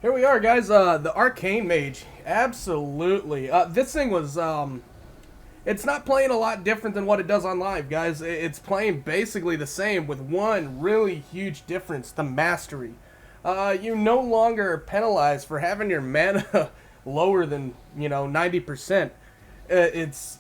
Here we are, guys. The Arcane Mage. Absolutely. This thing was, it's not playing a lot different than what it does on live, guys. It's playing basically the same with one really huge difference, the mastery. You no longer are penalized for having your mana lower than, 90%. It's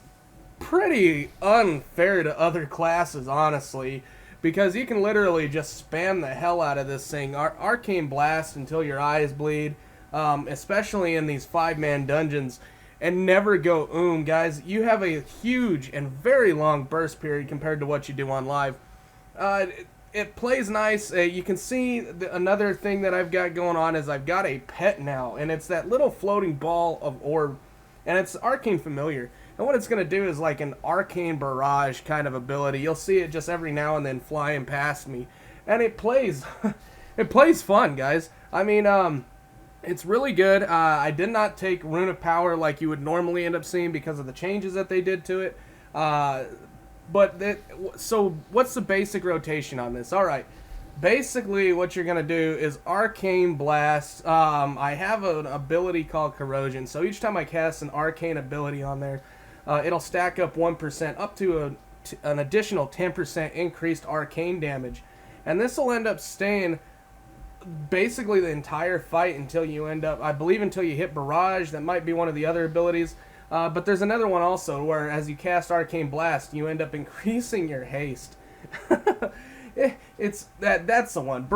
pretty unfair to other classes, honestly, because you can literally just spam the hell out of this thing. Arcane Blast until your eyes bleed, especially in these 5-man dungeons, and never go guys. You have a huge and very long burst period compared to what you do on live. It plays nice. You can see another thing that I've got going on is I've got a pet now, and it's that little floating ball of orb, and it's Arcane Familiar. And what it's going to do is like an Arcane Barrage kind of ability. You'll see it just every now and then flying past me. And it plays, it plays fun, guys. I mean, it's really good. I did not take Rune of Power like you would normally end up seeing because of the changes that they did to it. So what's the basic rotation on this? All right. Basically, what you're going to do is Arcane Blast. I have an ability called Corrosion. So each time I cast an Arcane ability on there, it'll stack up 1% up to an additional 10% increased Arcane damage. And this will end up staying basically the entire fight until you end up, I believe, until you hit Barrage. That might be one of the other abilities. But there's another one also where as you cast Arcane Blast, you end up increasing your haste. That's the one.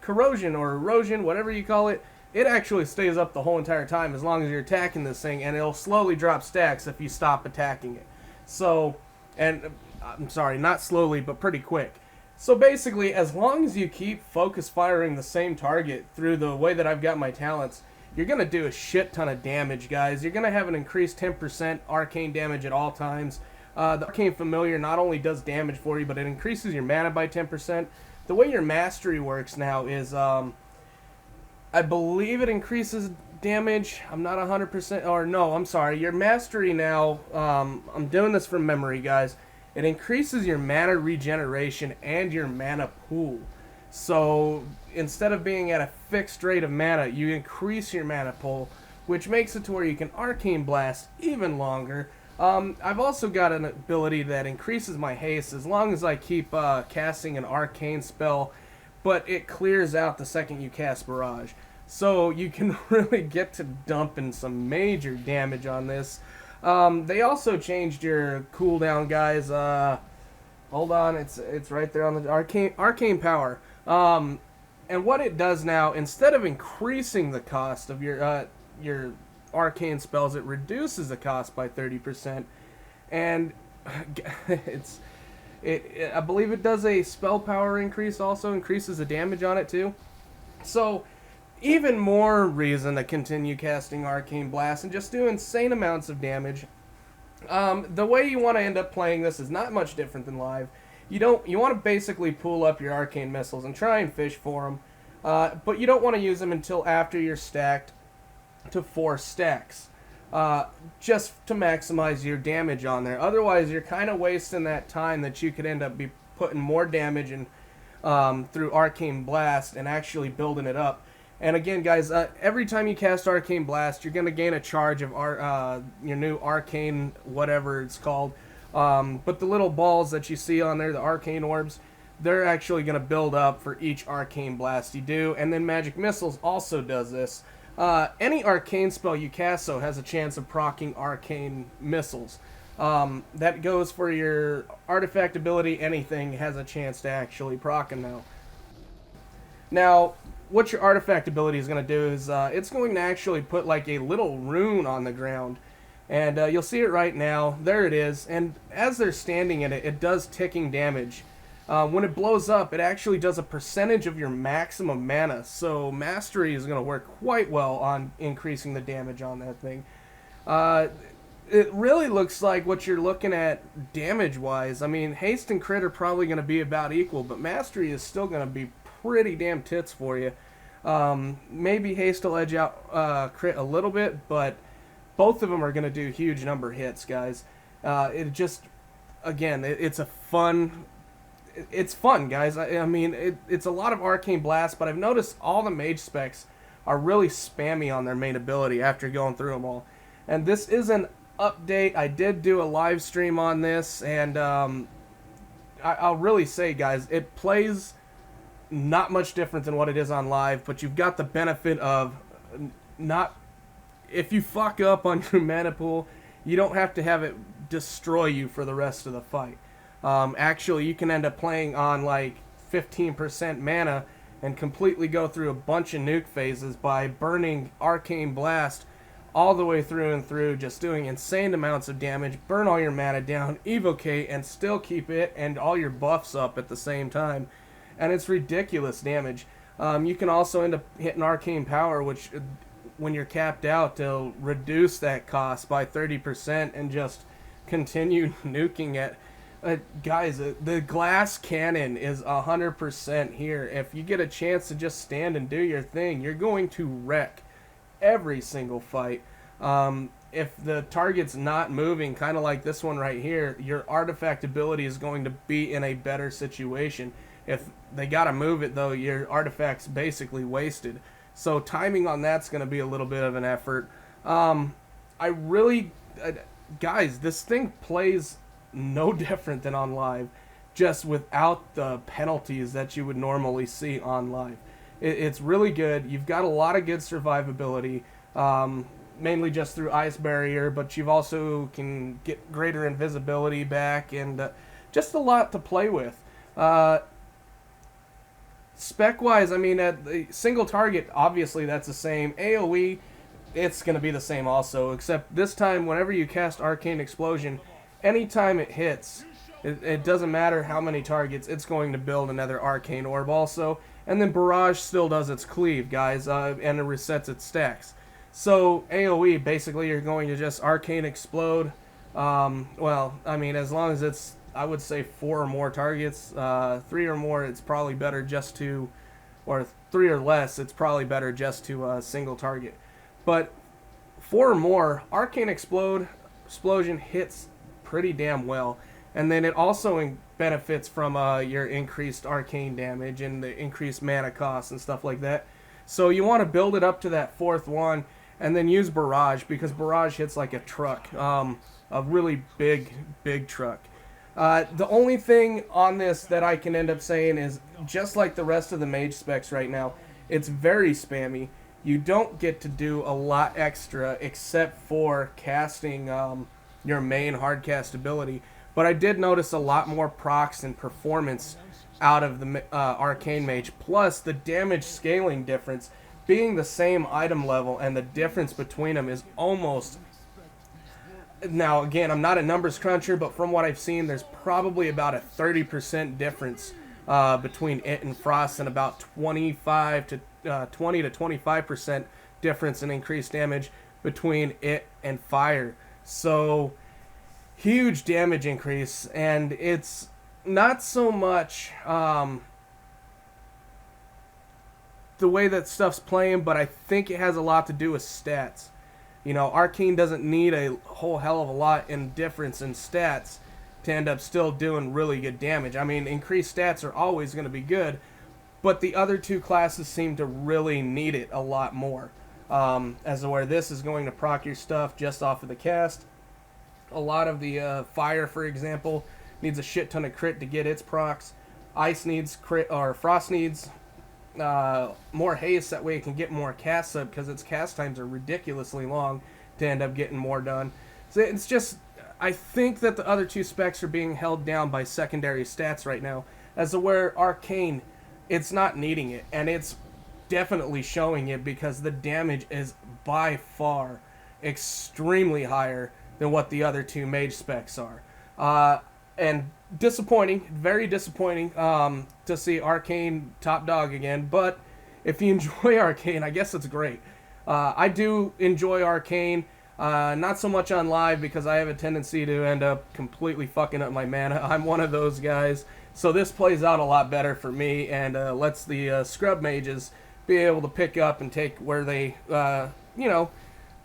Corrosion or erosion, whatever you call it, it actually stays up the whole entire time as long as you're attacking this thing, and it'll slowly drop stacks if you stop attacking it. So, and I'm sorry, not slowly, but pretty quick. So basically, as long as you keep focus firing the same target through the way that I've got my talents, you're going to do a shit ton of damage, guys. You're going to have an increased 10% arcane damage at all times. The Arcane Familiar not only does damage for you, but it increases your mana by 10%. The way your mastery works now is, I believe it increases damage. I'm not 100%, or no, I'm sorry. Your mastery now, I'm doing this from memory, guys. It increases your mana regeneration and your mana pool. So instead of being at a fixed rate of mana, you increase your mana pool, which makes it to where you can Arcane Blast even longer. I've also got an ability that increases my haste as long as I keep casting an arcane spell, but it clears out the second you cast Barrage. So you can really get to dumping some major damage on this. They also changed your cooldown, guys. Hold on, it's right there on the arcane power. And what it does now, instead of increasing the cost of your arcane spells, it reduces the cost by 30%, and I believe it does a spell power increase, also increases the damage on it too. So even more reason to continue casting Arcane Blast and just do insane amounts of damage. The way you want to end up playing this is not much different than live. You want to basically pool up your arcane missiles and try and fish for them, but you don't want to use them until after you're stacked to 4 stacks, just to maximize your damage on there. Otherwise, you're kind of wasting that time that you could end up be putting more damage in through Arcane Blast and actually building it up. And again, guys, every time you cast Arcane Blast, you're going to gain a charge of your new Arcane, whatever it's called. But the little balls that you see on there, the Arcane Orbs, they're actually going to build up for each Arcane Blast you do. And then Magic Missiles also does this. Any arcane spell you cast, so has a chance of proccing arcane missiles. That goes for your artifact ability. Anything has a chance to actually proc them now. Now, what your artifact ability is going to do is it's going to actually put like a little rune on the ground. And you'll see it right now. There it is. And as they're standing in it, it does ticking damage. When it blows up, it actually does a percentage of your maximum mana. So Mastery is going to work quite well on increasing the damage on that thing. It really looks like what you're looking at damage-wise. I mean, Haste and Crit are probably going to be about equal, but Mastery is still going to be pretty damn tits for you. Maybe Haste will edge out Crit a little bit, but both of them are going to do huge number hits, guys. It just, again, it's a fun... It's fun, guys. I mean, it's a lot of Arcane Blast, but I've noticed all the Mage specs are really spammy on their main ability after going through them all. And this is an update. I did do a live stream on this, and I'll really say, guys, it plays not much different than what it is on live, but you've got the benefit of not... If you fuck up on your mana pool, you don't have to have it destroy you for the rest of the fight. Actually, you can end up playing on like 15% mana and completely go through a bunch of nuke phases by burning Arcane Blast all the way through and through, just doing insane amounts of damage, burn all your mana down, evocate, and still keep it and all your buffs up at the same time. And it's ridiculous damage. You can also end up hitting Arcane Power, which when you're capped out, they'll reduce that cost by 30% and just continue nuking it. Guys, the glass cannon is 100% here. If you get a chance to just stand and do your thing, you're going to wreck every single fight. If the target's not moving, kind of like this one right here, your artifact ability is going to be in a better situation. If they gotta move it though, your artifact's basically wasted. So timing on that's going to be a little bit of an effort. Guys, this thing plays no different than on live, just without the penalties that you would normally see on live. It's really good. You've got a lot of good survivability, mainly just through Ice Barrier, but you've also can get greater invisibility back, and just a lot to play with. Spec-wise, I mean, at the single target, obviously that's the same. AoE, it's going to be the same also, except this time, whenever you cast Arcane Explosion, anytime it hits, it doesn't matter how many targets, it's going to build another Arcane Orb also. And then Barrage still does its cleave, guys, and it resets its stacks. So AoE, basically, you're going to just Arcane Explode. Well, I mean, as long as it's, I would say 4 or more targets, 3 or more, it's probably better just to, or 3 or less, it's probably better just to single target. But 4 or more, Arcane Explosion hits pretty damn well. And then it also benefits from your increased arcane damage and the increased mana costs and stuff like that. So you want to build it up to that 4th one, and then use Barrage, because Barrage hits like a truck, a really big truck. The only thing on this that I can end up saying is, just like the rest of the Mage specs right now, it's very spammy. You don't get to do a lot extra except for casting your main hardcast ability. But I did notice a lot more procs and performance out of the Arcane Mage, plus the damage scaling difference being the same item level, and the difference between them is almost... Now, again, I'm not a numbers cruncher, but from what I've seen, there's probably about a 30% difference between it and Frost, and about 20 to 25% difference in increased damage between it and Fire. So, huge damage increase, and it's not so much the way that stuff's playing, but I think it has a lot to do with stats. You know, Arcane doesn't need a whole hell of a lot in difference in stats to end up still doing really good damage. I mean, increased stats are always going to be good, but the other two classes seem to really need it a lot more. As to where this is going to proc your stuff just off of the cast. A lot of the Fire, for example, needs a shit ton of crit to get its procs. Ice needs crit, or Frost needs more haste, that way it can get more casts up, because its cast times are ridiculously long to end up getting more done. So it's just, I think that the other two specs are being held down by secondary stats right now, as to where Arcane, it's not needing it, and it's definitely showing it, because the damage is by far extremely higher than what the other two Mage specs are. And disappointing, very disappointing to see Arcane top dog again. But if you enjoy Arcane, I guess it's great. I do enjoy Arcane, not so much on live, because I have a tendency to end up completely fucking up my mana. I'm one of those guys. So this plays out a lot better for me, and lets the scrub mages be able to pick up and take where they,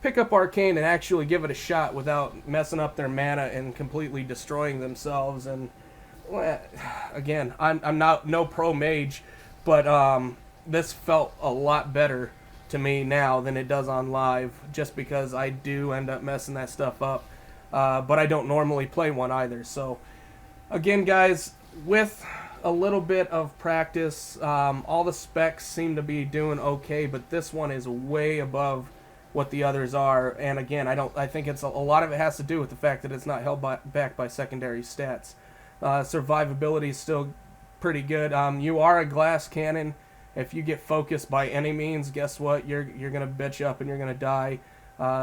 pick up Arcane and actually give it a shot without messing up their mana and completely destroying themselves. And I'm not no pro Mage, but this felt a lot better to me now than it does on live, just because I do end up messing that stuff up. But I don't normally play one either. So again, guys, with a little bit of practice, all the specs seem to be doing okay, but this one is way above what the others are. And again, I think it's a lot of it has to do with the fact that it's not held back by secondary stats. Survivability is still pretty good. You are a glass cannon. If you get focused by any means, guess what? You're gonna bitch up and you're gonna die.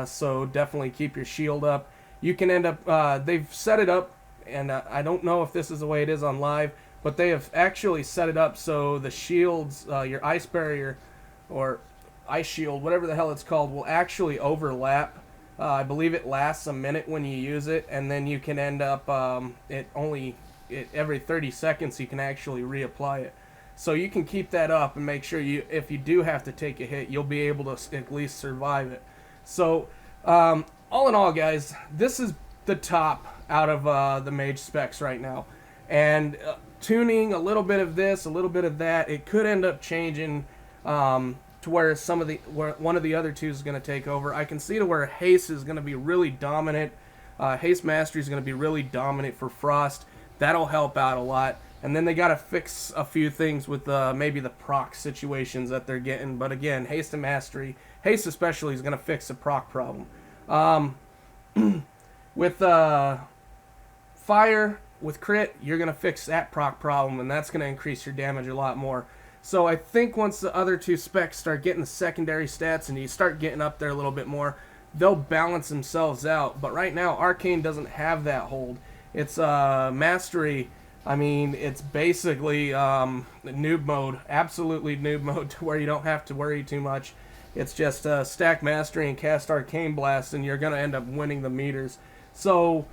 So definitely keep your shield up. You can end up. They've set it up, and I don't know if this is the way it is on live, but they have actually set it up so the shields, your ice barrier, or ice shield, whatever the hell it's called, will actually overlap. I believe it lasts a minute when you use it, and then you can end up every 30 seconds you can actually reapply it. So you can keep that up and make sure if you do have to take a hit, you'll be able to at least survive it. So all in all, guys, this is the top out of the Mage specs right now, and tuning a little bit of this, a little bit of that, it could end up changing to where one of the other two is going to take over. I can see to where haste is going to be really dominant. Haste mastery is going to be really dominant for Frost. That'll help out a lot. And then they got to fix a few things with maybe the proc situations that they're getting. But again, haste and mastery, haste especially, is going to fix the proc problem. With fire, with crit, you're going to fix that proc problem, and that's going to increase your damage a lot more. So I think once the other two specs start getting the secondary stats and you start getting up there a little bit more, they'll balance themselves out. But right now, Arcane doesn't have that hold. It's mastery. I mean, it's basically noob mode, absolutely noob mode, to where you don't have to worry too much. It's just stack mastery and cast Arcane Blast, and you're going to end up winning the meters. So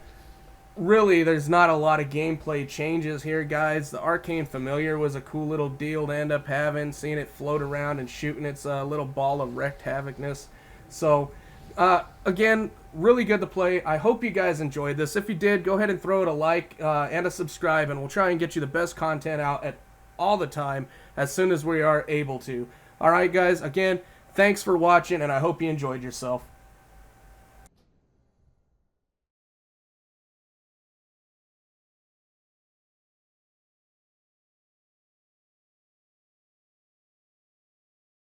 really, there's not a lot of gameplay changes here, guys. The Arcane Familiar was a cool little deal to end up having, seeing it float around and shooting its little ball of wrecked havocness. So, again, really good to play. I hope you guys enjoyed this. If you did, go ahead and throw it a like and a subscribe, and we'll try and get you the best content out at all the time as soon as we are able to. Alright, guys, again, thanks for watching, and I hope you enjoyed yourself.